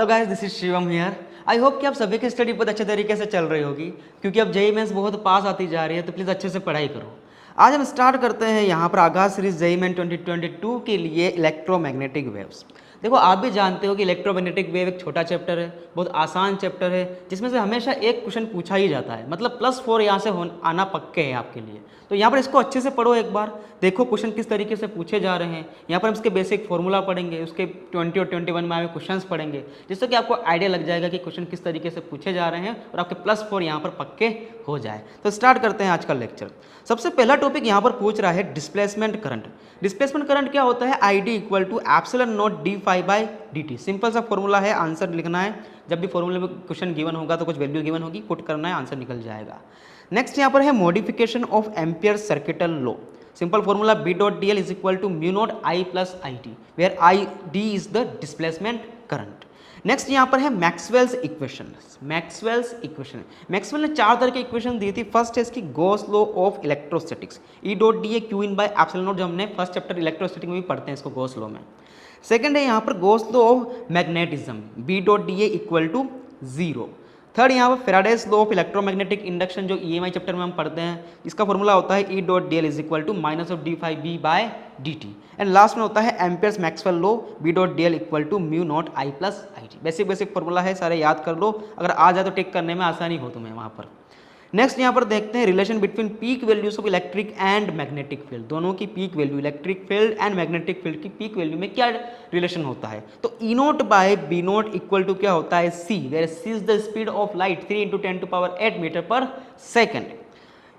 Hello guys, this is Shivam here. I hope कि आप सभी की स्टडी बहुत अच्छे तरीके से चल रही होगी, क्योंकि अब जेई मेंस बहुत पास आती जा रही है, तो प्लीज़ अच्छे से पढ़ाई करो। आज हम स्टार्ट करते हैं यहाँ पर आगाज सीरीज जेई मेन 2022 के लिए इलेक्ट्रोमैग्नेटिक वेव्स। देखो, आप भी जानते हो कि इलेक्ट्रोमैग्नेटिक वेव एक छोटा चैप्टर है, बहुत आसान चैप्टर है, जिसमें से हमेशा एक क्वेश्चन पूछा ही जाता है। मतलब +4 यहाँ से आना पक्के है आपके लिए। तो यहाँ पर इसको अच्छे से पढ़ो, एक बार देखो क्वेश्चन किस तरीके से पूछे जा रहे हैं। यहाँ पर हम इसके बेसिक फॉर्मूला पढ़ेंगे, उसके 20 और 21 में आए क्वेश्चंस पढ़ेंगे, जिससे कि आपको आइडिया लग जाएगा कि क्वेश्चन किस तरीके से पूछे जा रहे हैं और आपके +4 यहाँ पर पक्के हो जाए। तो स्टार्ट करते हैं आज का लेक्चर। सबसे पहला टॉपिक यहाँ पर पूछ रहा है डिस्प्लेसमेंट करंट। डिस्प्लेसमेंट करंट क्या होता है? ID equal to epsilon not d∅/dt। Simple सा फॉर्मूला है, आंसर लिखना है। जब भी फॉर्मूले में क्वेश्चन गिवन होगा तो कुछ वैल्यू गिवन होगी, पुट करना है, आंसर निकल जाएगा। नेक्स्ट यहाँ पर है modification of Ampere circuital law. Simple formula B.dl is equal to mu not I plus IT, where ID is the displacement current. Next यहाँ पर है मैक्सवेल्स इक्वेशन। मैक्सवेल ने 4 तरह के इक्वेशन दी थी। फर्स्ट है इसकी Gauss law of electrostatics, E.dA Q∞/ε0, जो हमने फर्स्ट चैप्टर इलेक्ट्रोस्टैटिक में भी पढ़ते हैं इसको गॉस लॉ में। सेकंड है यहाँ पर Gauss law of magnetism, B.dA equal to 0। Third यहाँ पर Faraday's law of electromagnetic induction, जो EMI चैप्टर में हम पढ़ते हैं, इसका फॉर्मूला होता है E.dl is equal to -d∅B/dt। And last में होता है Ampere's Maxwell law, B.dl equal to mu not I plus IT। Basic formula है, सारे याद कर लो, अगर आ जाए तो टिक करने में आसानी हो तुम्हें वहाँ पर। नेक्स्ट यहाँ पर देखते हैं relation between peak values of electric and magnetic field. दोनों की peak value, electric field and magnetic field की पीक वैल्यू में क्या रिलेशन होता है। तो E0/B0 इक्वल टू क्या होता है? C, where C is the speed of light 3 × 10⁻⁸ metre per second.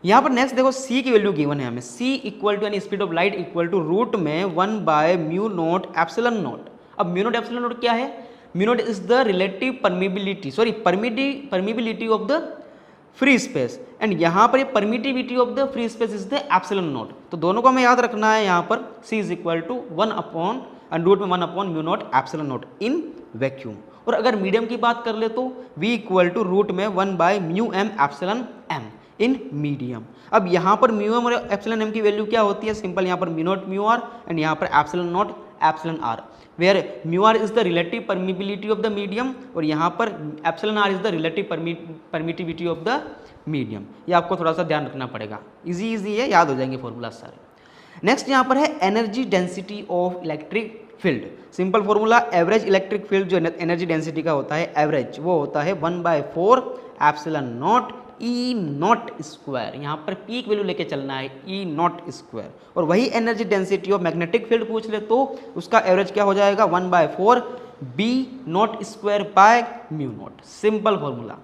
यहाँ पर नेक्स्ट देखो, C की वैल्यू गिवन है हमें। C इक्वल टू यानी speed of light equal to root में 1/μ0ε0। अब μ0ε0 क्या है? μ0 is the relative permeability of the free space, and यहाँ पर ये permittivity of the free space is the ε0। तो दोनों को हमें याद रखना है। यहाँ पर C is equal to 1/√1/μ0ε0 in vacuum. और अगर मीडियम की बात कर ले तो V इक्वल टू रूट में 1/μm∈m इन मीडियम। अब यहाँ पर μm और ε0 की वैल्यू क्या होती है? सिंपल, यहाँ पर μ0 एंड यहाँ पर ε0 where μr is the relative permeability of the medium और यहाँ पर ε is the relative permittivity of the medium. ये आपको थोड़ा सा ध्यान रखना पड़ेगा, इजी है, याद हो जाएंगे फॉर्मूला सारे। नेक्स्ट यहाँ पर है energy density of electric field. Simple formula, average electric field जो एनर्जी डेंसिटी का होता है एवरेज, वो होता है 1/4ε0 E0²। यहाँ पर पीक वैल्यू लेके चलना है, E0²। और वही energy density of magnetic field पूछ ले तो उसका एवरेज क्या हो जाएगा? 1/4B0² simple formula.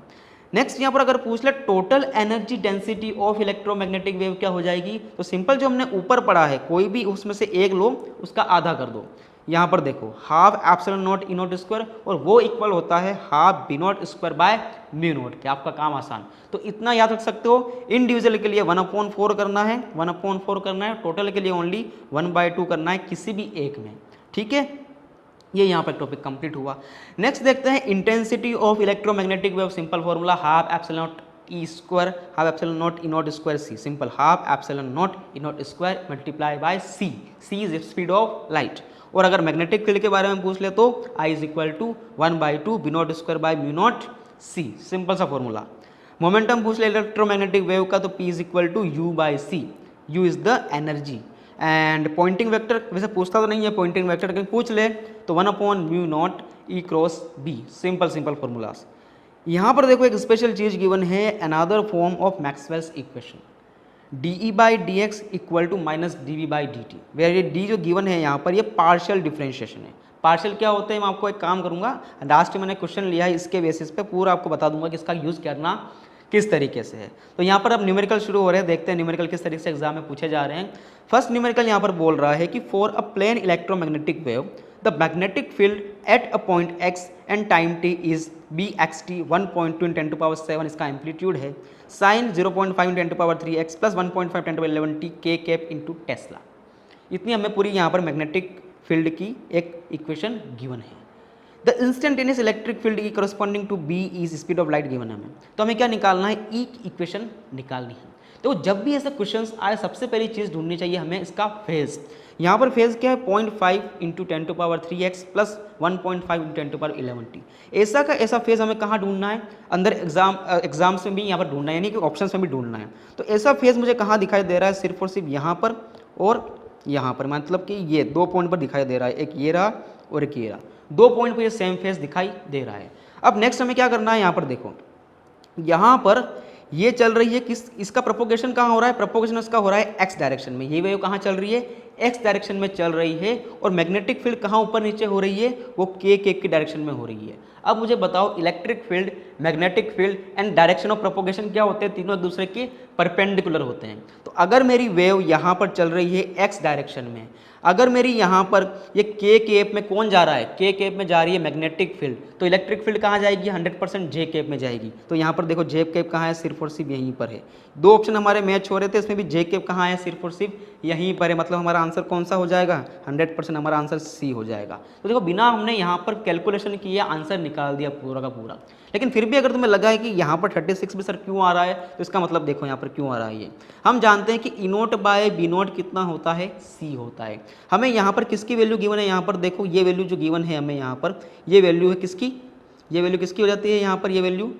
नेक्स्ट यहाँ पर अगर पूछ ले total energy density of electromagnetic wave क्या हो जाएगी? तो सिंपल, जो हमने ऊपर पढ़ा है, कोई भी उसमें से एक लो, उसका आधा कर दो। यहाँ पर देखो 1/2ε0 E0², और वो इक्वल होता है 1/2B0²/μ0। क्या आपका काम आसान? तो इतना याद रख सकते हो। इंडिविजुअल के लिए 1/4 करना है, 1/4 करना है, टोटल के लिए ओनली 1/2 करना है किसी भी एक में, ठीक है। ये यहाँ पर टॉपिक कंप्लीट हुआ। नेक्स्ट देखते हैं intensity of electromagnetic wave. Simple formula 1/2ε0 E², 1/2ε0 E0² C। Simple 1/2ε0 E0² multiply by C। C is speed of light. और अगर मैग्नेटिक फील्ड के बारे में पूछ ले तो I is equal to 1/2B0²/μ0 C। Simple सा फॉर्मूला। मोमेंटम पूछ ले इलेक्ट्रोमैग्नेटिक वेव का, तो P is equal to U/C। U is the energy. And Poynting vector वैसे पूछता तो नहीं है पॉइंटिंग वेक्टर, लेकिन पूछ ले तो 1/μ0 E×B। Simple formulas. यहाँ पर देखो एक स्पेशल चीज गिवन है, another form of Maxwell's equation, dE/dx equal to -dV/dt। Where ये डी जो गिवन है यहाँ पर, ये पार्शियल डिफरेंशिएशन है। पार्शियल क्या होते हैं, मैं आपको एक काम करूँगा, लास्ट में मैंने क्वेश्चन लिया है, इसके बेसिस पे पूरा आपको बता दूंगा कि इसका यूज़ करना किस तरीके से है। तो यहाँ पर अब न्यूमेरिकल शुरू हो रहे हैं, देखते हैं न्यूमेरिकल किस तरीके से एग्जाम में पूछे जा रहे हैं। फर्स्ट न्यूमेरिकल यहाँ पर बोल रहा है कि for a plane electromagnetic wave the magnetic field at a point x and time t is bxt 1.2 × 10⁻⁷, इसका एम्पलीट्यूड है, sine 0.5 × 10⁻³ x plus 1.5 × 10⁻11t k cap into tesla. इतनी हमें पूरी यहाँ पर मैग्नेटिक फील्ड की एक इक्वेशन गिवन है। द इंस्टेंटेनियस इलेक्ट्रिक फील्ड की corresponding to B is speed of light given है हमें। तो हमें क्या निकालना है? ई की इक्वेशन निकालनी है। तो जब भी ऐसे क्वेश्चंस आए सबसे पहली चीज़ ढूंढनी चाहिए हमें इसका फेज। यहाँ पर फेज क्या है 0.5 इंटू 10⁻³ प्लस 1.5 इंटू 10⁻11t। ऐसा का ऐसा फेज हमें कहाँ ढूंढना है, अंदर एग्जाम्स में भी यहाँ पर ढूंढना है, यानी कि ऑप्शंस में भी ढूंढना है। तो ऐसा फेज मुझे कहाँ दिखाई दे रहा है, सिर्फ और सिर्फ यहाँ पर और यहाँ पर, मतलब कि ये 2 पॉइंट पर दिखाई दे रहा है, एक ये रहा और एक ये रहा, 2 पॉइंट पर ये सेम फेज दिखाई दे रहा है। अब नेक्स्ट हमें क्या करना है, यहाँ पर देखो, यहाँ पर ये चल रही है किस, इसका प्रोपोगेशन कहाँ हो रहा है, प्रोपोगेशन इसका हो रहा है एक्स डायरेक्शन में, ये वेव कहाँ चल रही है, एक्स डायरेक्शन में चल रही है। और मैग्नेटिक फील्ड कहाँ ऊपर नीचे हो रही है, वो के की डायरेक्शन में हो रही है। अब मुझे बताओ electric field, magnetic field and direction of propagation क्या होते हैं, तीनों एक दूसरे के परपेंडिकुलर होते हैं। तो अगर मेरी वेव यहाँ पर चल रही है एक्स डायरेक्शन में, अगर मेरी यहाँ पर ये के केप में कौन जा रहा है, के केप में जा रही है मैग्नेटिक फील्ड, तो इलेक्ट्रिक फील्ड कहाँ जाएगी, 100% जे केप में जाएगी। तो यहाँ पर देखो जे केप कहाँ है, सिर्फ और सिर्फ यहीं पर है। 2 ऑप्शन हमारे मैच हो रहे थे, इसमें भी जे केप कहाँ है, सिर्फ और सिर्फ यहीं पर है। मतलब हमारा आंसर कौन सा हो जाएगा, 100% हमारा आंसर सी हो जाएगा। तो देखो बिना हमने यहाँ पर कैलकुलेशन किए आंसर निकाल दिया पूरा का पूरा। लेकिन फिर भी अगर तुम्हें लगा है कि यहाँ पर 36 भी सर क्यों आ रहा है, तो इसका मतलब देखो यहाँ पर क्यों आ रहा है। ये हम जानते हैं कि E naught by B naught कितना होता है, सी होता है। हमें यहाँ पर किसकी वैल्यू गिवन है, यहाँ पर देखो ये वैल्यू जो गिवन है हमें यहाँ पर, ये वैल्यू है किसकी, ये वैल्यू किसकी हो जाती है, यहाँ पर ये वैल्यू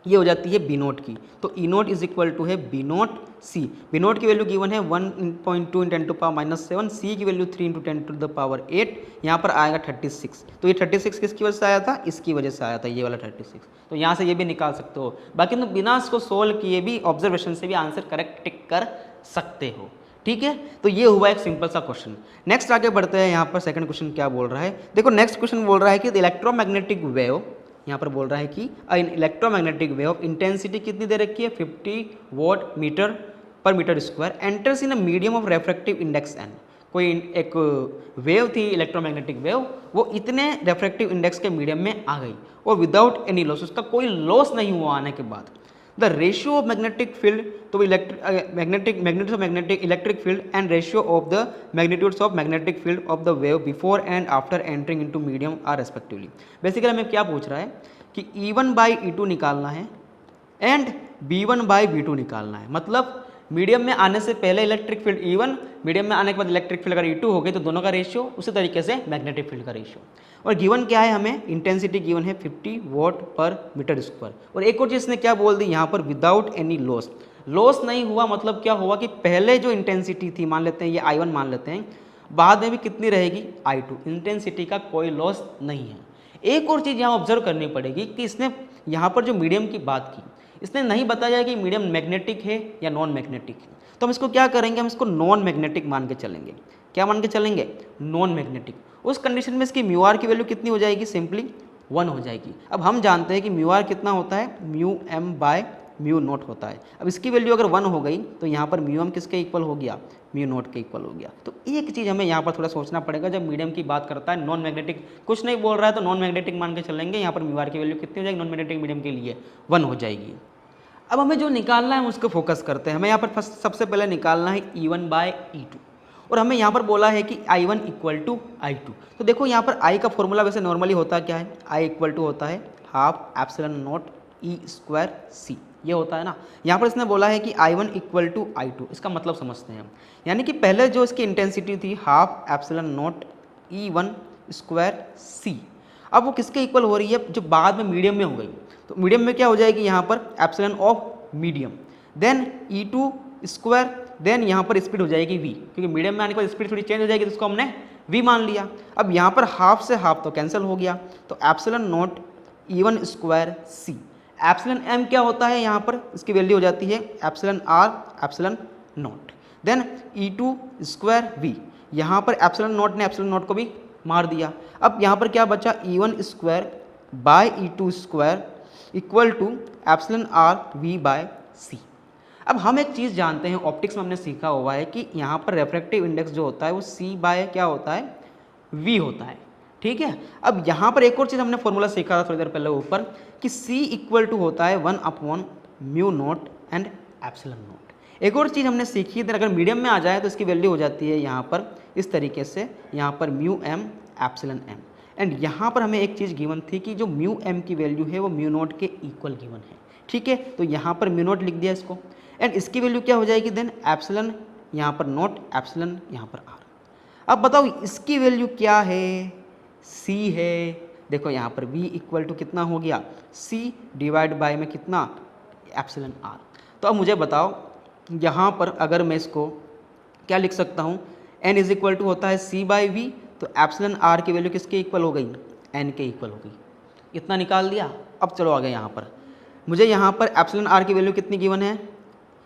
ये हो जाती है बी नोट की। तो ई नोट इज इक्वल टू है बी नोट सी। बी नोट की वैल्यू गिवन है 1.2 × 10⁻⁷, सी की वैल्यू 3 × 10⁸। यहाँ पर आएगा 36। तो ये 36 किसकी वजह से आया था, इसकी वजह से आया था, ये वाला 36। तो यहाँ से ये भी निकाल सकते हो। बाकी तुम बिना इसको सोल्व किए भी ऑब्जर्वेशन से भी आंसर करेक्ट टिक कर सकते हो। ठीक है, तो ये हुआ एक सिंपल सा क्वेश्चन। नेक्स्ट आगे बढ़ते हैं, यहाँ पर सेकंड क्वेश्चन क्या बोल रहा है, देखो नेक्स्ट क्वेश्चन बोल रहा है कि इलेक्ट्रोमैग्नेटिक वेव, यहाँ पर बोल रहा है कि इलेक्ट्रोमैग्नेटिक वेव ऑफ इंटेंसिटी कितनी दे रखी है, 50 watt metre per metre square enters in a medium of refractive index n. कोई एक वेव थी इलेक्ट्रोमैग्नेटिक वेव, वो इतने रेफ्रेक्टिव इंडेक्स के मीडियम में आ गई और विदाउट एनी लॉस, उसका कोई लॉस नहीं हुआ आने के बाद। The ratio of magnetic field, तो magnitudes of magnetic electric field and ratio of the magnitudes of magnetic field of the wave before and after entering into medium are respectively. Basically हमें क्या पूछ रहा है कि E1/E2 निकालना है and B1/B2 निकालना है। मतलब मीडियम में आने से पहले इलेक्ट्रिक फील्ड E1, मीडियम में आने के बाद इलेक्ट्रिक फील्ड अगर E2 हो गई तो दोनों का रेशियो, उसी तरीके से मैग्नेटिक फील्ड का रेशियो। और गिवन क्या है हमें, इंटेंसिटी गिवन है 50 वॉट पर मीटर स्क्वायर। और एक और चीज़ इसने क्या बोल दी यहाँ पर, विदाउट एनी लॉस। लॉस नहीं हुआ मतलब क्या हुआ कि पहले जो इंटेंसिटी थी, मान लेते हैं ये I1 मान लेते हैं, बाद में भी कितनी रहेगी I2, इंटेंसिटी का कोई लॉस नहीं है। एक और चीज़ यहाँ ऑब्जर्व करनी पड़ेगी कि इसने यहाँ पर जो मीडियम की बात की, इसने नहीं बताया कि मीडियम मैग्नेटिक है या नॉन मैग्नेटिक है। तो हम इसको क्या करेंगे, हम इसको नॉन मैग्नेटिक मान के चलेंगे। क्या मान के चलेंगे, नॉन मैग्नेटिक। उस कंडीशन में इसकी म्यू आर की वैल्यू कितनी हो जाएगी, सिंपली 1 हो जाएगी। अब हम जानते हैं कि म्यू आर कितना होता है, μm/μ0 होता है। अब इसकी वैल्यू अगर 1 हो गई तो यहाँ पर μm किसके इक्वल हो गया, μ0 के इक्वल हो गया। तो एक चीज़ हमें यहाँ पर थोड़ा सोचना पड़ेगा, जब मीडियम की बात करता है, नॉन मैग्नेटिक कुछ नहीं बोल रहा है तो नॉन मैग्नेटिक मान के चलेंगे। यहाँ पर म्यू आर की वैल्यू कितनी हो जाएगी, नॉन मैग्नेटिक मीडियम के लिए 1 हो जाएगी। अब हमें जो निकालना है उसको फोकस करते हैं। हमें यहाँ पर फर्स्ट सबसे पहले निकालना है E1/E2, और हमें यहाँ पर बोला है कि I1 = I2। तो देखो यहाँ पर I का फॉर्मूला वैसे नॉर्मली होता क्या है, I = होता है 12ε0 E²C, ये होता है ना। यहाँ पर इसने बोला है कि I1 = I2, इसका मतलब समझते हैं हम। यानी कि पहले जो इसकी इंटेंसिटी थी 12ε0 E1²C, अब वो किसके इक्वल हो रही है, जो बाद में मीडियम में हो गई। तो मीडियम में क्या हो जाएगी, यहाँ पर epsilon of medium, then E2², then यहाँ पर स्पीड हो जाएगी v, क्योंकि मीडियम में आने के बाद स्पीड थोड़ी चेंज हो जाएगी, तो इसको हमने v मान लिया। अब यहाँ पर हाफ से हाफ तो कैंसिल हो गया, तो एप्सिलॉन0 E1²C। एप्सिलॉन m क्या होता है, यहाँ पर इसकी वैल्यू हो जाती है εr ε0, देन E2²V। यहाँ पर एप्सिलॉन0 ने एप्सिलॉन0 को भी मार दिया। अब यहाँ पर क्या बचा, E1²/E2² equal to εr V/C। अब हम एक चीज़ जानते हैं, ऑप्टिक्स में हमने सीखा हुआ है कि यहाँ पर रेफ्रेक्टिव इंडेक्स जो होता है वो C/ क्या होता है, V होता है। ठीक है, अब यहाँ पर एक और चीज़ हमने फॉर्मूला सीखा था थोड़ी देर पहले ऊपर, कि C = होता है 1/μ0 एंड ε0। एक और चीज़ हमने सीखी थी, अगर मीडियम में आ जाए तो इसकी वैल्यू हो जाती है यहाँ पर इस तरीके से, यहाँ पर μm ε0। एंड यहाँ पर हमें एक चीज़ गिवन थी कि जो μm की वैल्यू है वो μ0 के इक्वल गिवन है। ठीक है, तो यहाँ पर μ0 लिख दिया इसको। एंड इसकी वैल्यू क्या हो जाएगी देन एप्सिलॉन यहाँ पर नॉट एप्सिलॉन यहाँ पर आर। अब बताओ इसकी वैल्यू क्या है, सी है। देखो यहाँ पर v इक्वल टू कितना हो गया, c डिवाइड बाय में कितना एप्सिलॉन आर। तो अब मुझे बताओ यहाँ पर अगर मैं इसको क्या लिख सकता हूँ, n इज इक्वल टू होता है c बाई वी, तो एप्सिलॉन आर की वैल्यू किसके इक्वल हो गई, n के इक्वल हो गई। इतना निकाल दिया। अब चलो आगे यहाँ पर मुझे यहाँ पर एप्सिलॉन आर की वैल्यू कितनी गिवन है,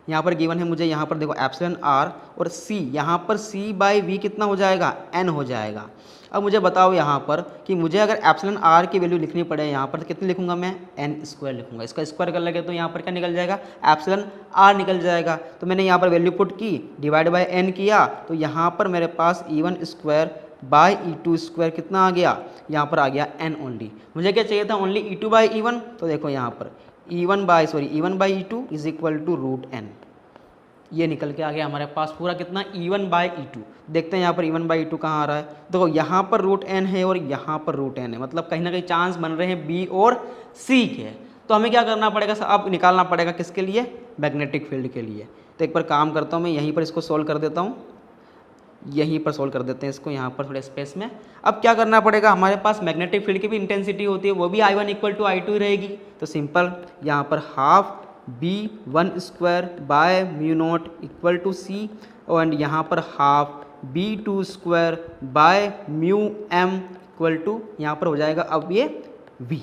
यहाँ पर गिवन है मुझे यहाँ पर देखो एप्सिलॉन आर और c, यहाँ पर c बाई वी कितना हो जाएगा, n हो जाएगा। अब मुझे बताओ यहाँ पर कि मुझे अगर एप्सिलॉन आर की वैल्यू लिखनी पड़े यहाँ पर तो कितनी लिखूंगा मैं, n स्क्वायर लिखूंगा। इसका स्क्वायर कर लगे तो यहाँ पर क्या निकल जाएगा, एप्सिलॉन आर निकल जाएगा। तो मैंने यहाँ पर वैल्यू पुट की, डिवाइड बाय n किया, तो यहाँ पर मेरे पास E1 square by E2 square कितना आ गया, यहाँ पर आ गया n ओनली। मुझे क्या चाहिए था, ओनली E2 बाई E1। तो देखो यहाँ पर E1 by E2 is equal to root n, ये निकल के आ गया हमारे पास पूरा कितना, E1 बाई E2। देखते हैं यहाँ पर E1 बाई E2 कहाँ आ रहा है, देखो यहाँ पर रूट n है और यहाँ पर रूट n है, मतलब कहीं ना कहीं चांस बन रहे हैं B और C के। तो हमें क्या करना पड़ेगा, अब निकालना पड़ेगा किसके लिए, मैग्नेटिक फील्ड के लिए। तो एक बार काम करता हूँ मैं, यहीं पर इसको सोल्व कर देता हूँ, यहीं पर सोल्व कर देते हैं इसको, यहाँ पर थोड़े स्पेस में। अब क्या करना पड़ेगा, हमारे पास मैग्नेटिक फील्ड की भी इंटेंसिटी होती है, वो भी I1 इक्वल टू I2 रहेगी। तो सिंपल यहाँ पर half B1 square by mu naught equal to C, and यहाँ पर half B2 square by mu M equal to यहाँ पर हो जाएगा अब ये V।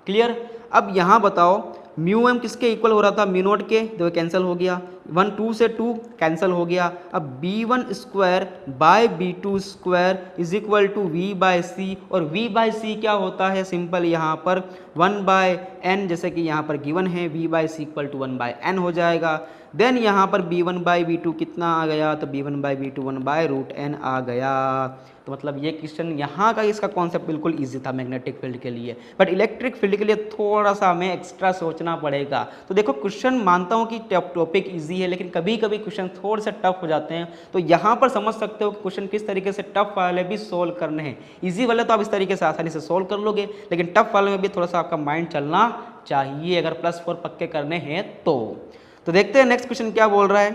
क्लियर। अब यहाँ बताओ म्यू एम किसके इक्वल हो रहा था, म्यू नोट के, तो कैंसिल हो गया, 1 2 से 2 कैंसिल हो गया। अब B1 square by B2 square is equal to V by C, और V बाय सी क्या होता है, सिंपल यहाँ पर 1 बाय n, जैसे कि यहाँ पर गिवन है V by C equal to 1 by n हो जाएगा। देन यहाँ पर B1 बाई B2 कितना आ गया, तो B1 by B2 1 by root n आ गया। तो मतलब ये क्वेश्चन यहाँ का इसका कॉन्सेप्ट बिल्कुल इजी था मैग्नेटिक फील्ड के लिए, बट इलेक्ट्रिक फील्ड के लिए थोड़ा सा हमें एक्स्ट्रा सोचना पड़ेगा। तो देखो क्वेश्चन मानता हूँ कि टॉपिक इजी है, लेकिन कभी कभी क्वेश्चन थोड़े से टफ हो जाते हैं। तो यहाँ पर समझ सकते हो कि क्वेश्चन किस तरीके से टफ वाले भी सोल्व करने हैं। ईजी वाले तो आप इस तरीके से आसानी से सोल्व कर लोगे, लेकिन टफ वाले में भी थोड़ा सा आपका माइंड चलना चाहिए अगर +4 पक्के करने हैं तो देखते हैं नेक्स्ट क्वेश्चन क्या बोल रहा है।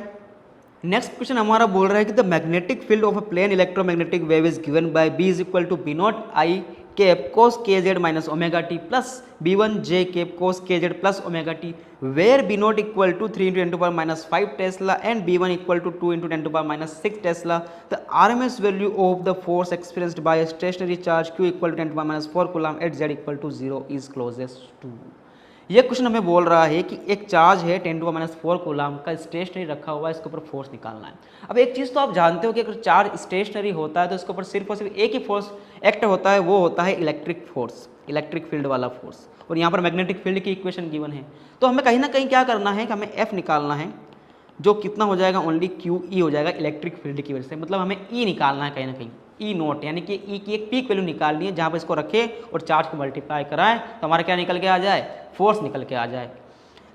नेक्स्ट क्वेश्चन हमारा बोल रहा है कि the magnetic field of a plane electromagnetic wave is given by B is equal to B naught I cap cos kz minus omega t plus B1 J cap cos kz plus omega t, where B naught equal to 3 into 10 to power minus 5 tesla and B1 equal to 2 into 10 to power minus 6 tesla. The RMS value of the force experienced bye stationery charge Q equal to 10 to power minus 4 coulomb at Z equal to 0 is closest to. ये question हमें बोल रहा है कि एक charge है 10 to the -4 coulomb का stationery रखा हुआ है, इसके ऊपर फोर्स निकालना है। अब एक चीज़ तो आप जानते हो कि अगर चार्ज स्टेशनरी होता है तो इसके ऊपर सिर्फ और सिर्फ एक ही फोर्स एक्ट होता है, वो होता है इलेक्ट्रिक फोर्स, इलेक्ट्रिक फील्ड वाला फोर्स। और यहाँ पर मैग्नेटिक फील्ड की इक्वेशन गिवन है, तो हमें कहीं ना कहीं क्या करना है कि हमें F निकालना है, जो कितना हो जाएगा, ओनली QE हो जाएगा इलेक्ट्रिक फील्ड की वजह से। मतलब हमें E निकालना है कहीं ना कहीं, E नोट, यानी कि E की एक पीक वैल्यू निकालनी है जहाँ पर इसको रखें और चार्ज को मल्टीप्लाई कराएं तो हमारा क्या निकल के आ जाए, फोर्स निकल के आ जाए।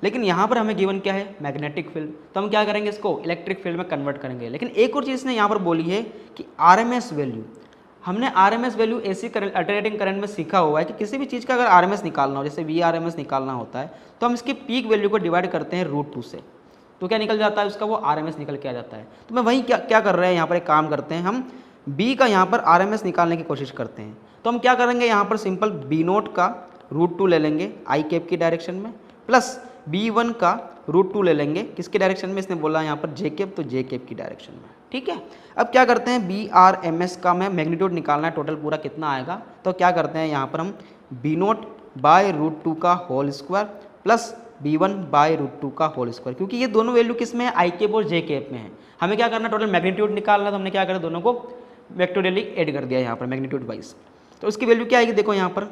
लेकिन यहाँ पर हमें गिवन क्या है, मैग्नेटिक फील्ड, तो हम क्या करेंगे, इसको इलेक्ट्रिक फील्ड में कन्वर्ट करेंगे। लेकिन एक और चीज़ ने यहाँ पर बोली है कि RMS वैल्यू, हमने RMS value AC current, alternating current में सीखा हुआ है कि किसी भी चीज़ का अगर RMS निकालना हो, जैसे VRMS निकालना होता है, तो हम इसकी पीक वैल्यू को डिवाइड करते हैं √2 से, तो क्या निकल जाता है उसका, वो RMS निकल के आ जाता है। तो मैं वही क्या कर रहे हैं, यहाँ पर एक काम करते हैं, हम B का यहाँ पर RMS निकालने की कोशिश करते हैं। तो हम क्या करेंगे, यहाँ पर सिंपल B नोट का √2 ले लेंगे I कैप की डायरेक्शन में, प्लस B1 का √2 ले लेंगे किसके डायरेक्शन में, इसने बोला यहाँ पर J कैप, तो J कैप की डायरेक्शन में। ठीक है, अब क्या करते हैं, BRMS का मैं मैग्नीट्यूड निकालना है, टोटल पूरा कितना आएगा। तो क्या करते हैं, यहाँ पर हम B नोट बाय √2 का whole square plus B1 bye √2 का होल स्क्वायर, क्योंकि ये दोनों वैल्यू किस में है, I कैप और J कैप में है। हमें क्या करना, टोटल मैग्नीट्यूड निकालना है, तो हमने क्या करा, दोनों को वेक्टोरियली ऐड कर दिया यहाँ पर मैग्नीट्यूड वाइज। तो उसकी वैल्यू क्या आएगी, देखो यहाँ पर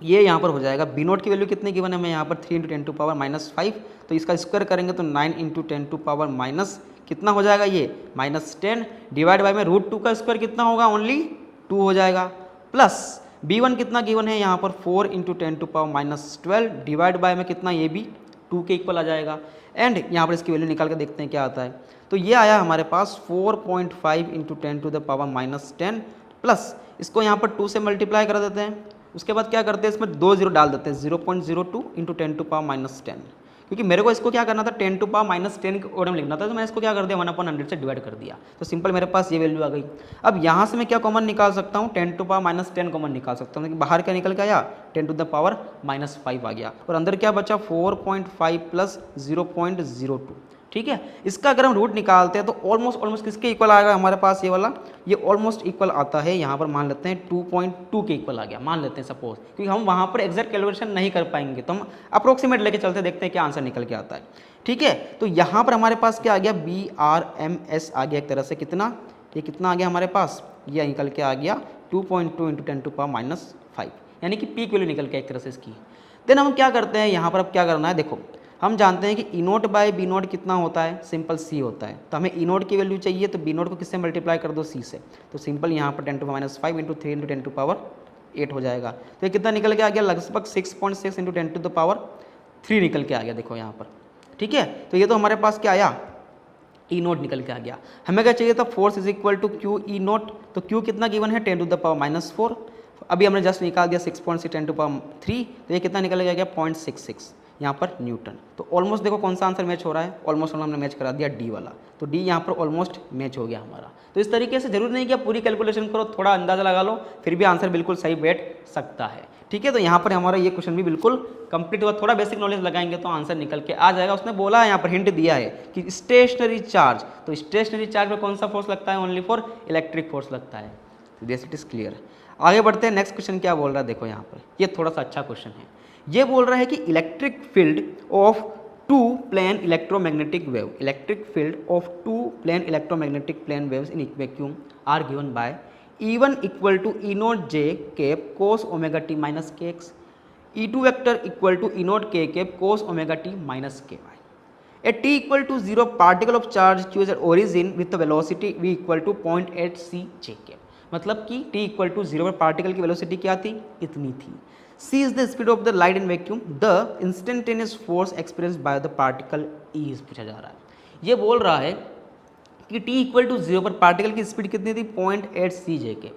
ये यहाँ पर हो जाएगा, B नोट की वैल्यू कितनी गिवन है हमें यहाँ पर 3 into 10 to power -5, तो इसका स्क्वायर करेंगे तो 9 into 10 to power माइनस कितना हो जाएगा, ये -10 डिवाइड बाय में √2 का स्क्वायर कितना होगा, ओनली 2 हो जाएगा, प्लस B1 कितना गिवन है यहाँ पर 4 into 10 to power -12 divide by में कितना, ये भी 2 के इक्वल आ जाएगा। एंड यहाँ पर इसकी वैल्यू निकाल के देखते हैं क्या आता है। तो ये आया हमारे पास 4.5 into 10 to the power -10, plus इसको यहाँ पर 2 से मल्टीप्लाई कर देते हैं। उसके बाद क्या करते हैं, इसमें 2 0 डाल देते हैं, 0.02 into 10 to power -10, क्योंकि मेरे को इसको क्या करना था 10 टू पावर माइनस 10 ओडम लिखना था, तो मैंने इसको क्या कर दिया 1/100 से डिवाइड कर दिया, तो सिंपल मेरे पास ये वैल्यू आ गई। अब यहाँ से मैं क्या कॉमन निकाल सकता हूँ, 10 टू पावर माइनस 10 कॉमन निकाल सकता हूँ, बाहर क्या निकल के आया 10 टू द पावर माइनस 5 आ गया, और अंदर क्या बचा 4.5 प्लस 0.02। ठीक है, इसका अगर हम रूट निकालते हैं तो ऑलमोस्ट किसके इक्वल आएगा हमारे पास, ये वाला, ये ऑलमोस्ट इक्वल आता है, यहाँ पर मान लेते हैं 2.2 के इक्वल आ गया, मान लेते हैं सपोज, क्योंकि हम वहाँ पर एग्जैक्ट कैलकुलेशन नहीं कर पाएंगे, तो हम अप्रोक्सीमेट लेके चलते देखते हैं क्या आंसर निकल के आता है। ठीक है, तो यहाँ पर हमारे पास क्या आ गया, BRMS आ गया एक तरह से, कितना, ये कितना आ गया हमारे पास, ये निकल के आ गया 2.2 इंटू 10 टू पावर माइनस 5, यानी कि पीक वैल्यू निकल के एक तरह से इसकी। देन हम क्या करते हैं यहाँ पर, अब क्या करना है, देखो हम जानते हैं कि E note by B naught कितना होता है, सिंपल सी होता है, तो हमें ई नोट की वैल्यू चाहिए, तो बी नोट को किससे मल्टीप्लाई कर दो, सी से, तो सिंपल यहाँ पर 10 to minus 5 into 3 into 10 to power 8 हो जाएगा, तो ये कितना निकल के आ गया, लगभग 6.6 इंटू 10 टू द पावर 3 निकल के आ गया, देखो यहाँ पर। ठीक है, तो ये तो हमारे पास क्या आया, ई नोट निकल के आ गया। हमें क्या चाहिए था, force is equal to q E naught, तो क्यू कितना गिवन है 10 टू द पावर माइनस 4, अभी हमने जस्ट निकाल दिया 6.6 10 टू पावर 3, तो ये कितना निकल गया 0.66 यहाँ पर न्यूटन। तो ऑलमोस्ट देखो कौन सा आंसर मैच हो रहा है, ऑलमोस्ट हमने मैच करा दिया डी वाला, तो डी यहाँ पर ऑलमोस्ट मैच हो गया हमारा। तो इस तरीके से जरूर नहीं कि आप पूरी कैलकुलेशन करो, थोड़ा अंदाजा लगा लो, फिर भी आंसर बिल्कुल सही बैठ सकता है। ठीक है, तो यहाँ पर हमारा ये क्वेश्चन भी बिल्कुल कंप्लीट हुआ, थोड़ा बेसिक नॉलेज लगाएंगे तो आंसर निकल के आ जाएगा। उसने बोला है यहाँ पर हिंट दिया है कि स्टेशनरी चार्ज, तो स्टेशनरी चार्ज में कौन सा फोर्स लगता है, ओनली फॉर इलेक्ट्रिक फोर्स लगता है, दिस इट इज क्लियर। आगे बढ़ते हैं, नेक्स्ट क्वेश्चन क्या बोल रहा है, देखो यहाँ पर ये थोड़ा सा अच्छा क्वेश्चन है। ये बोल रहा है कि electric field of two plane electromagnetic wave, electric field of two plane electromagnetic plane waves in vacuum are given by E1 equal to E naught j cap cos omega t minus k x, E2 vector equal to E naught k cap cos omega t minus k y. At t equal to 0 particle of charge q is at origin with velocity v equal to 0.8 c j cap, मतलब कि t equal to 0 पर particle की velocity क्या थी, इतनी थी। c is the speed of the light in vacuum, the instantaneous force experienced by the particle e is पूछा जा रहा है। ये बोल रहा है कि t इक्वल टू 0 पर पार्टिकल की स्पीड कितनी थी, 0.8 c j के।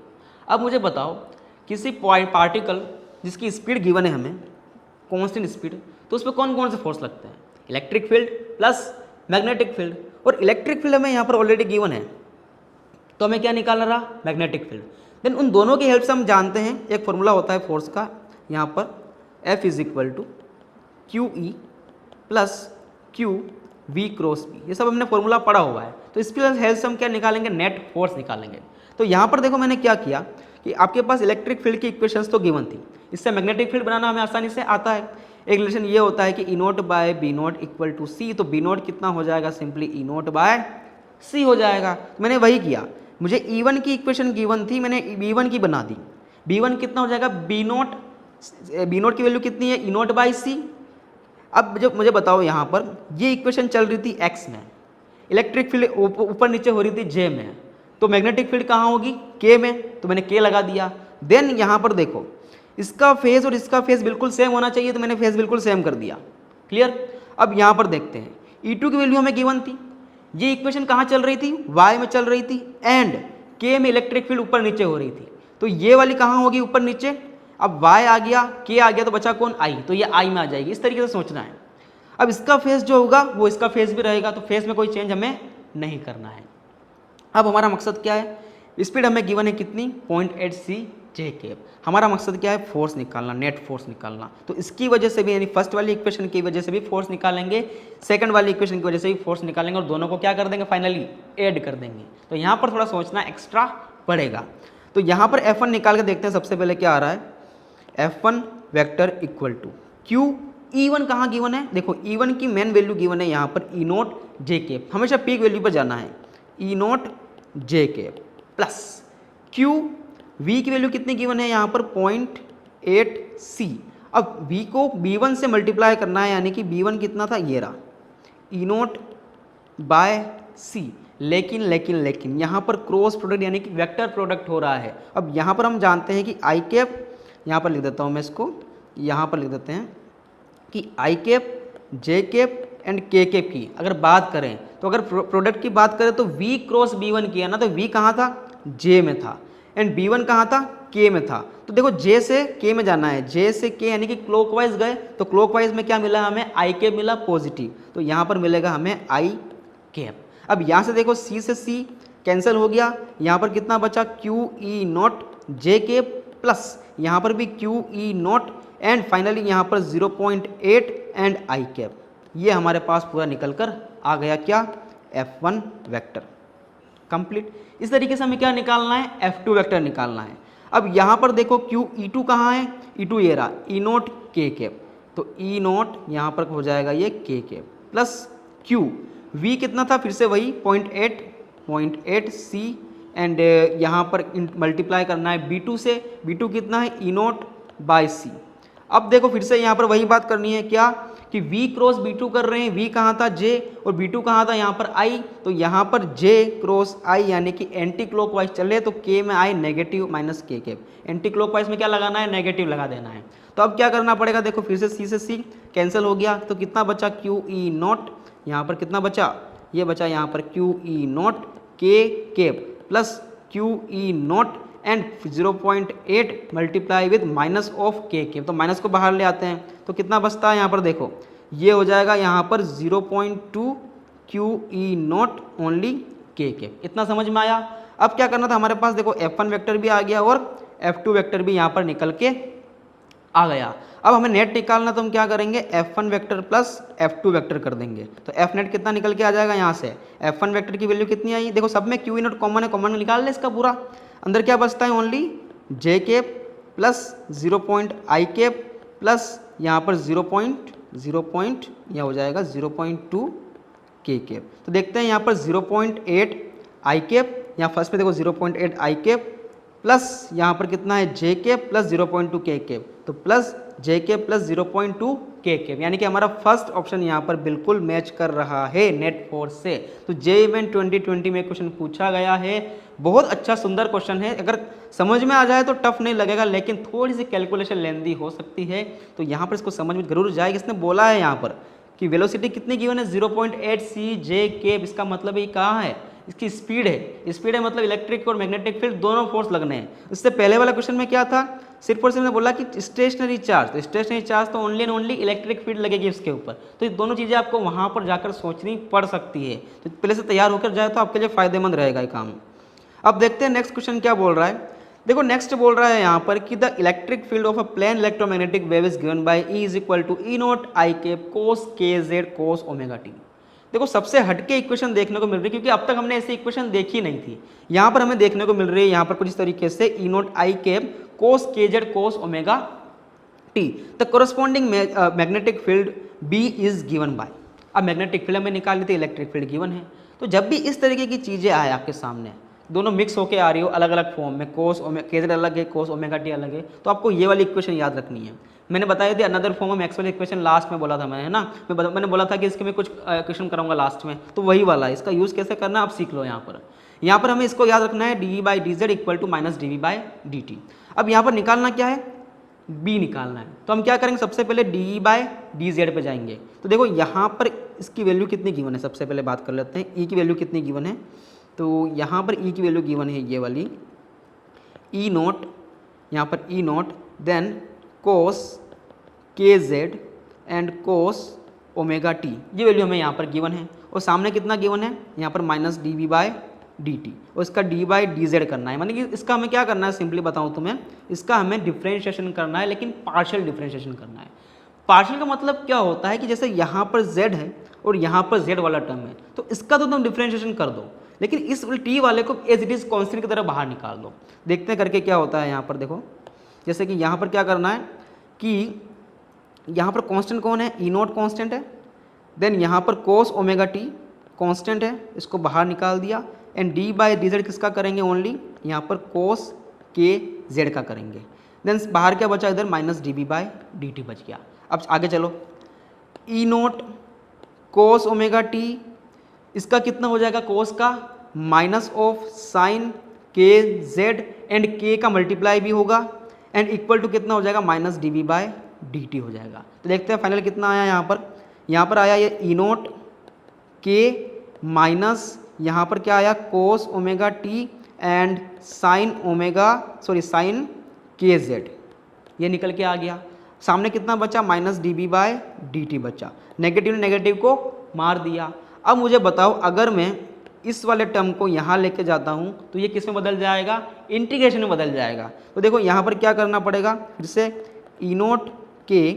अब मुझे बताओ किसी पार्टिकल जिसकी स्पीड गिवन है हमें, कांस्टेंट स्पीड, तो उस पर कौन कौन से फोर्स लगते हैं, electric field plus magnetic field, और इलेक्ट्रिक फील्ड हमें यहाँ पर ऑलरेडी गिवन है, तो हमें क्या निकालना रहा, मैग्नेटिक फील्ड। देन उन दोनों की हेल्प से हम जानते हैं एक फॉर्मूला होता है फोर्स का, यहाँ पर F is equal to q E plus q v cross B, ये सब हमने फॉर्मूला पढ़ा हुआ है, तो इसकी हेल्प से हम क्या निकालेंगे, नेट फोर्स निकालेंगे। तो यहाँ पर देखो मैंने क्या किया कि आपके पास इलेक्ट्रिक फील्ड की इक्वेशंस तो गिवन थी, इससे मैग्नेटिक फील्ड बनाना हमें आसानी से आता है। एक रिलेशन ये होता है कि E naught by B naught equal to C, तो बी नोट कितना हो जाएगा, simply E naught by C हो जाएगा। तो मैंने वही किया, मुझे E1 की इक्वेशन गिवन थी, मैंने B1 की बना दी। B1 कितना हो जाएगा, बी नोट की वैल्यू कितनी है, ई नोट बाई सी। अब जब मुझे बताओ यहाँ पर ये इक्वेशन चल रही थी x में, इलेक्ट्रिक फील्ड ऊपर नीचे हो रही थी j में, तो मैग्नेटिक फील्ड कहाँ होगी, k में, तो मैंने k लगा दिया। देन यहाँ पर देखो इसका फेज और इसका फेज बिल्कुल सेम होना चाहिए, तो मैंने फेज बिल्कुल सेम कर दिया, क्लियर। अब यहाँ पर देखते हैं E2 की वैल्यू हमें गिवन थी, ये इक्वेशन कहाँ चल रही थी, y में चल रही थी, एंड k में इलेक्ट्रिक फील्ड ऊपर नीचे हो रही थी, तो ये वाली कहाँ होगी, ऊपर नीचे। अब y आ गया, k आ गया, तो बचा कौन, i, तो ये i में आ जाएगी। इस तरीके से सोचना है। अब इसका फेस जो होगा वो इसका फेस भी रहेगा, तो फेस में कोई चेंज हमें नहीं करना है। अब हमारा मकसद क्या है, स्पीड हमें गिवन है कितनी, 0.8 c j केप। हमारा मकसद क्या है, फोर्स निकालना, नेट फोर्स निकालना। तो इसकी वजह से भी, यानी फर्स्ट वाली इक्वेशन की वजह से भी फोर्स निकालेंगे, सेकंड वाली इक्वेशन की वजह से भी फोर्स निकालेंगे, और दोनों को क्या कर देंगे, फाइनली ऐड कर देंगे। तो यहाँ पर थोड़ा सोचना एक्स्ट्रा पड़ेगा। तो यहाँ पर F1 निकाल के देखते हैं, सबसे पहले क्या आ रहा है, F1 vector equal to Q, E1 कहाँ गिवन है, देखो E1 की मेन वैल्यू गिवन है यहाँ पर E नोट जे केप, हमेशा पीक वैल्यू पर जाना है, E naught j cap plus Q, V की वैल्यू कितनी गिवन है यहाँ पर, 0.8 C। अब V को B1 से मल्टीप्लाई करना है, यानी कि B1 कितना था, ये रहा, E नोट बाय C। लेकिन यहाँ पर क्रॉस प्रोडक्ट यानी कि वेक्टर प्रोडक्ट हो रहा है। अब यहाँ पर हम जानते हैं कि आई कैप, यहाँ पर लिख देता हूँ मैं इसको, यहाँ पर लिख देते हैं कि आई कैप, जे कैप एंड के कैप की अगर बात करें, तो अगर प्रोडक्ट की बात करें तो V क्रॉस B1 किया ना, तो V कहाँ था, J में था, एंड B1 कहाँ था, के में था, तो देखो जे से के में जाना है, जे से के यानी कि क्लॉकवाइज गए, तो क्लॉकवाइज में क्या मिला हमें, आई कैप मिला पॉजिटिव, तो यहाँ पर मिलेगा हमें आई कैप। अब यहाँ से देखो सी से सी कैंसिल हो गया, यहाँ पर कितना बचा, Q E not J cap plus यहाँ पर भी Q E not and finally यहाँ पर 0.8 एंड आई कैप। ये हमारे पास पूरा निकल कर आ गया क्या, F1 वेक्टर कंप्लीट। इस तरीके से हमें क्या निकालना है, F2 वेक्टर निकालना है। अब यहाँ पर देखो क्यू ई2 कहाँ है, ई2 ये रहा, ई नोट के कैप, तो ई नोट यहाँ पर हो जाएगा ये के कैप प्लस क्यू वी कितना था, फिर से वही 0.8 सी एंड यहाँ पर मल्टीप्लाई करना है B2 से, B2 कितना है, ई नोट बाई सी। अब देखो फिर से यहाँ पर वही बात करनी है क्या, कि V क्रॉस B2 कर रहे हैं, V कहाँ था J और B2 कहाँ था यहाँ पर I, तो यहाँ पर J क्रॉस I यानी कि एंटी क्लॉकवाइज चले तो K में I नेगेटिव माइनस के कैप, एंटी क्लॉकवाइज में क्या लगाना है, नेगेटिव लगा देना है। तो अब क्या करना पड़ेगा, देखो फिर से C से C कैंसिल हो गया, तो कितना बचा, क्यू ई नॉट, यहाँ पर कितना बचा, ये बचा यहाँ पर क्यू ई नॉट के cap plus Q E not and 0.8 multiply with minus of के कैप, तो माइनस को बाहर ले आते हैं, तो कितना बचता है यहाँ पर देखो, ये हो जाएगा यहाँ पर 0.2 क्यू ई नॉट ओनली के कैप। इतना समझ में आया। अब क्या करना था हमारे पास, देखो F1 वेक्टर भी आ गया और F2 वेक्टर भी यहाँ पर निकल के आ गया। अब हमें नेट निकालना, तो हम क्या करेंगे, F1 vector plus F2 vector कर देंगे, तो F नेट कितना निकल के आ जाएगा, यहाँ से F1 वेक्टर की वैल्यू कितनी आई, देखो सब में क्यू ई नॉट कॉमन है, कॉमन निकाल ले इसका पूरा, अंदर क्या बचता है, only j cap plus 0.I cap plus यहाँ पर 0. यह हो जाएगा 0.2 के कैप। तो देखते हैं यहाँ पर 0.8 I कैप, यहाँ फर्स्ट में देखो 0.8 I कैप प्लस यहाँ पर कितना है जे कैप प्लस 0.2 के कैप, तो प्लस जे कैप प्लस 0.2 के कैप, यानी कि हमारा फर्स्ट ऑप्शन यहाँ पर बिल्कुल मैच कर रहा है नेट फोर्स से। तो जे इवेंट 2020 में क्वेश्चन पूछा गया है, बहुत अच्छा सुंदर क्वेश्चन है, अगर समझ में आ जाए तो टफ नहीं लगेगा, लेकिन थोड़ी सी कैलकुलेशन लेंदी हो सकती है, तो यहाँ पर इसको समझ में जरूर जाएगी। इसने बोला है यहाँ पर कि वेलोसिटी कितनी गिवन है, 0.8 सी जे कैप, इसका मतलब ये कहाँ है, इसकी स्पीड है, स्पीड है मतलब इलेक्ट्रिक और मैग्नेटिक फील्ड दोनों फोर्स लगने हैं। इससे पहले वाला क्वेश्चन में क्या था, सिर्फ और सिर्फ ने बोला कि स्टेशनरी चार्ज, तो स्टेशनरी चार्ज तो only and only electric field लगेगी इसके ऊपर, तो ये दोनों चीज़ें आपको वहाँ पर जाकर सोचनी पड़ सकती है, तो पहले से तैयार होकर जाए तो आपके लिए फायदेमंद रहेगा ये काम। अब देखते हैं नेक्स्ट क्वेश्चन क्या बोल रहा है। देखो नेक्स्ट बोल रहा है यहाँ पर कि the electric field of a plane electromagnetic wave is given by E is equal to E naught i cap cos k z cos omega T. देखो सबसे हटके इक्वेशन देखने को मिल रही है, क्योंकि अब तक हमने ऐसी इक्वेशन देखी नहीं थी, यहाँ पर हमें देखने को मिल रही है यहाँ पर कुछ इस तरीके से ई naught i cap cos k z cos omega t, the corresponding magnetic field B is given by. अब मैग्नेटिक फील्ड हमें निकालनी थी, इलेक्ट्रिक फील्ड गिवन है, तो जब भी इस तरीके की चीज़ें आए आपके सामने, दोनों मिक्स होके आ रही हो अलग अलग फॉर्म में, कोस के जेड अलग है कोस ओमेगा टी अलग है, तो आपको ये वाली इक्वेशन याद रखनी है। मैंने बताया थी another form of Maxwell equation last में बोला था मैंने, है ना, मैंने बोला था कि इसके मैं कुछ क्वेश्चन कराऊंगा लास्ट में, तो वही वाला है, इसका यूज़ कैसे करना आप सीख लो। यहाँ पर हमें इसको याद रखना है, d by d z equal to minus d v by d t. अब यहाँ पर निकालना क्या है, बी निकालना है, तो हम क्या करेंगे, सबसे पहले डी बाई डी जेड पे जाएंगे। तो देखो यहाँ पर इसकी वैल्यू कितनी गिवन है, सबसे पहले बात कर लेते हैं, ई की वैल्यू कितनी गिवन है, तो यहाँ पर ई की वैल्यू गिवन है ये वाली ई नोट, यहाँ पर ई note then cos k z and cos omega T, ये वैल्यू हमें यहाँ पर गिवन है, और सामने कितना गिवन है, यहाँ पर minus d v by d t, और इसका डी बाई डी जेड करना है, मानी कि इसका हमें क्या करना है, सिंपली बताऊँ तुम्हें, इसका हमें डिफ्रेंशिएशन करना है, लेकिन पार्शियल डिफ्रेंशिएशन करना है। पार्शियल का मतलब क्या होता है कि जैसे यहाँ पर z है और यहाँ पर z वाला टर्म है, तो इसका तो तुम डिफ्रेंशिएशन कर दो, लेकिन इस t वाले को एज इट इज कांस्टेंट की तरह बाहर निकाल दो। देखते हैं करके क्या होता है। यहाँ पर देखो, जैसे कि यहाँ पर क्या करना है कि यहाँ पर कांस्टेंट कौन है, ई नोट कांस्टेंट है, देन यहाँ पर कोस ओमेगा टी कांस्टेंट है, इसको बाहर निकाल दिया, and D by d Z किसका करेंगे, ओनली यहाँ पर कोस के जेड का करेंगे, देन बाहर क्या बचा, इधर minus d B by d t बच गया। अब आगे चलो, E naught cos omega t, इसका कितना हो जाएगा, कोस का minus of sine k z and k का मल्टीप्लाई भी होगा, एंड इक्वल टू कितना हो जाएगा, minus d v by d t हो जाएगा। तो देखते हैं फाइनल कितना आया यहाँ पर आया ये ई नोट के माइनस यहाँ पर क्या आया, cos omega t and sine k z, ये निकल के आ गया। सामने कितना बचा, minus d B by d t बचा। नेगेटिव नेगेटिव को मार दिया। अब मुझे बताओ अगर मैं इस वाले टर्म को यहाँ लेके जाता हूँ तो ये किस में बदल जाएगा, इंटीग्रेशन में बदल जाएगा। तो देखो यहाँ पर क्या करना पड़ेगा, फिर से ई नोट के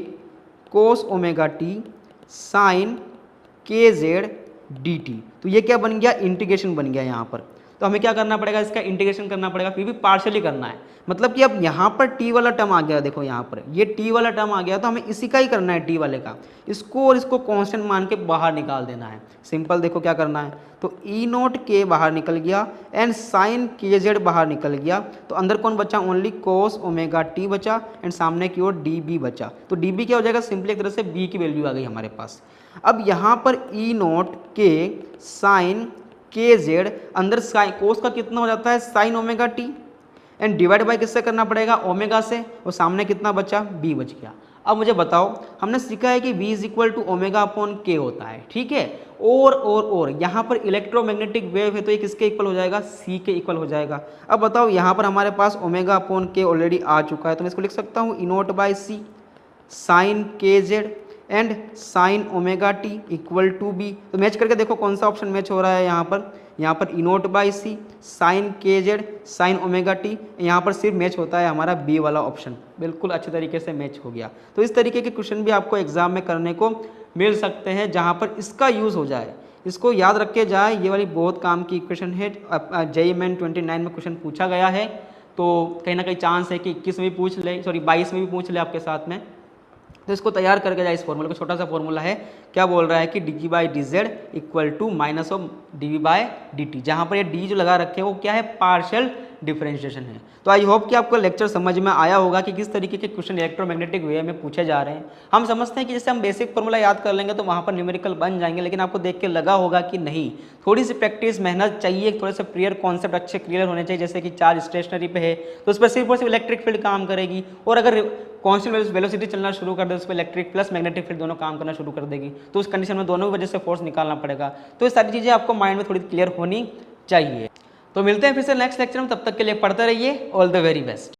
कोस omega T sign k Z D T, तो ये क्या बन गया, इंटीग्रेशन बन गया यहाँ पर। तो हमें क्या करना पड़ेगा, इसका इंटीग्रेशन करना पड़ेगा, फिर भी पार्शियली करना है। मतलब कि अब यहाँ पर टी वाला टर्म आ गया, देखो यहाँ पर ये टी वाला टर्म आ गया, तो हमें इसी का ही करना है, टी वाले का, इसको और इसको कांस्टेंट मान के बाहर निकाल देना है। सिंपल, देखो क्या करना है, तो ई नोट के बाहर निकल गया एंड साइन के जेड बाहर निकल गया, तो अंदर कौन बचा, ओनली कोस ओमेगा टी बचा एंड सामने की ओर डी बी बचा। तो डी बी क्या हो जाएगा, सिंपली एक तरह से बी की वैल्यू आ गई हमारे पास। अब यहाँ पर ई नोट के साइन के जेड, अंदर साइन कोस का कितना हो जाता है, sign omega t and divide by किससे करना पड़ेगा, ओमेगा से, और सामने कितना बचा, बी बच गया। अब मुझे बताओ, हमने सीखा है कि v is equal to omega upon k होता है, ठीक है। और यहाँ पर इलेक्ट्रोमैग्नेटिक वेव है तो ये किसके इक्वल हो जाएगा, c के इक्वल हो जाएगा। अब बताओ यहाँ पर हमारे पास ओमेगा अपॉन के ऑलरेडी आ चुका है, तो मैं इसको लिख सकता हूँ E naught by c sine k z and sine omega t equal to B. तो मैच करके देखो कौन सा ऑप्शन मैच हो रहा है, यहाँ पर ई note by C sine k Z sign omega T, यहाँ पर सिर्फ मैच होता है हमारा बी वाला ऑप्शन, बिल्कुल अच्छे तरीके से मैच हो गया। तो इस तरीके के क्वेश्चन भी आपको एग्जाम में करने को मिल सकते हैं जहाँ पर इसका यूज़ हो जाए, इसको याद रख के जाए। ये वाली बहुत काम की क्वेश्चन है, JEE मेन 29 में क्वेश्चन पूछा गया है, तो कहीं ना कहीं चांस है कि 21 में भी पूछ ले, सॉरी 22 में भी पूछ ले आपके साथ में। तो इसको तैयार करके जाए। इस फॉर्मूले का छोटा सा फॉर्मूला है, क्या बोल रहा है कि d g by d z equal to minus of d v by d t, जहाँ पर ये डी जो लगा रखे हैं वो क्या है, पार्शियल डिफरेंशिएशन है। तो आई होप कि आपको लेक्चर समझ में आया होगा कि किस तरीके के क्वेश्चन इलेक्ट्रोमैग्नेटिक वेव में पूछे जा रहे हैं। हम समझते हैं कि जैसे हम बेसिक फॉर्मूला याद कर लेंगे तो वहाँ पर न्यूमेरिकल बन जाएंगे, लेकिन आपको देख के लगा होगा कि नहीं, थोड़ी सी प्रैक्टिस मेहनत चाहिए, थोड़े से प्रियर कॉन्सेप्ट अच्छे क्लियर होने चाहिए। जैसे कि चार्ज स्टेशनरी पे है तो उस पर सिर्फ और सिर्फ इलेक्ट्रिक फील्ड काम करेगी, और अगर कांस्टेंट वेलोसिटी चलना शुरू कर दे उस पर इलेक्ट्रिक प्लस मैग्नेटिक फील्ड दोनों काम करना शुरू कर देगी, तो उस कंडीशन में दोनों की वजह से फोर्स निकालना पड़ेगा। तो ये सारी चीज़ें आपको माइंड में थोड़ी क्लियर होनी चाहिए। तो मिलते हैं फिर से नेक्स्ट लेक्चर में, तब तक के लिए पढ़ते रहिए। All the very best.